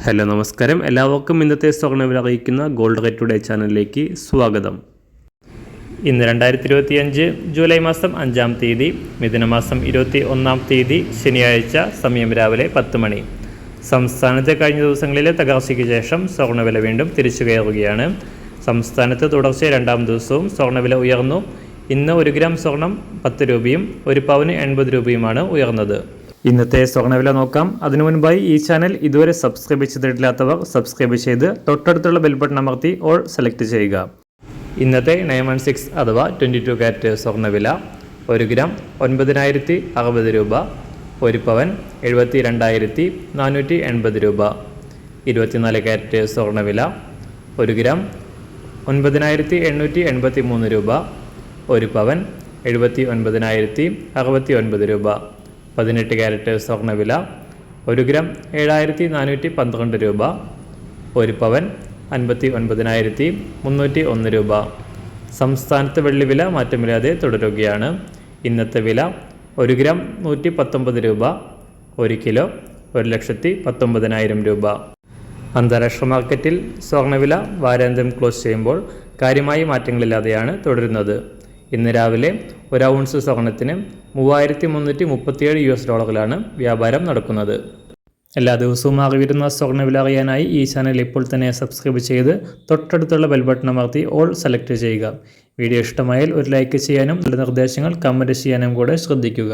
Hello നമസ്കാരം, എല്ലാവർക്കും ഇന്നത്തെ സ്വർണ്ണവില അറിയിക്കുന്ന ഗോൾഡ് റേറ്റ് ടുഡേ ചാനലിലേക്ക് സ്വാഗതം. ഇന്ന് 2025 ജൂലൈ മാസം 5-ാം തീയതി, മിഥുനമാസം 21-ാം തീയതി ശനിയാഴ്ച, സമയം രാവിലെ 10 മണി. സംസ്ഥാനത്ത് കഴിഞ്ഞ ദിവസങ്ങളിലെ തകർച്ചയ്ക്ക് ശേഷം സ്വർണ്ണവില വീണ്ടും തിരിച്ചു കയറുകയാണ്. സംസ്ഥാനത്ത് തുടർച്ചയായ 2-ാം ദിവസവും സ്വർണ്ണവില ഉയർന്നു. ഇന്ന് 1 ഗ്രാം സ്വർണം 10 രൂപയും 1 പവന് 80 രൂപയുമാണ് ഉയർന്നത്. ഇന്നത്തെ സ്വർണ്ണവില നോക്കാം. അതിനു മുൻപായി ഈ ചാനൽ ഇതുവരെ സബ്സ്ക്രൈബ് ചെയ്തിട്ടില്ലാത്തവർ സബ്സ്ക്രൈബ് ചെയ്ത് തൊട്ടടുത്തുള്ള ബെൽ ബട്ടൺ അമർത്തി ഓൾ സെലക്ട് ചെയ്യുക. ഇന്നത്തെ 916 അഥവാ 22 കാരറ്റ് സ്വർണ്ണവില 1 ഗ്രാം 9060 രൂപ, 1 പവൻ 72,480 രൂപ. 24 കാരറ്റ് സ്വർണ്ണവില 1 ഗ്രാം 9883 രൂപ, 1 പവൻ 79,069 രൂപ. 18 കാരറ്റ് സ്വർണ്ണവില 1 ഗ്രാം 7412 രൂപ, 1 പവൻ 59,301 രൂപ. സംസ്ഥാനത്ത് വെള്ളിവില മാറ്റമില്ലാതെ തുടരുകയാണ്. ഇന്നത്തെ വില 1 ഗ്രാം 119 രൂപ, 1 കിലോ 1,19,000 രൂപ. അന്താരാഷ്ട്ര മാർക്കറ്റിൽ സ്വർണ്ണവില വാരാന്ത്യം ക്ലോസ് ചെയ്യുമ്പോൾ കാര്യമായ മാറ്റങ്ങളില്ലാതെയാണ് തുടരുന്നത്. ഇന്ന് രാവിലെ 1 ഔൺസ് സ്വർണത്തിന് $3,337 വ്യാപാരം നടക്കുന്നത്. എല്ലാ ദിവസവും അറിവിരുന്ന സ്വർണ്ണവില അറിയാനായി ഈ ചാനൽ ഇപ്പോൾ തന്നെ സബ്സ്ക്രൈബ് ചെയ്ത് തൊട്ടടുത്തുള്ള ബെൽ ബട്ടൺ അമർത്തി ഓൾ സെലക്ട് ചെയ്യുക. വീഡിയോ ഇഷ്ടമായാൽ ഒരു ലൈക്ക് ചെയ്യാനും നല്ല നിർദ്ദേശങ്ങൾ കമൻറ്റ് ചെയ്യാനും കൂടെ ശ്രദ്ധിക്കുക.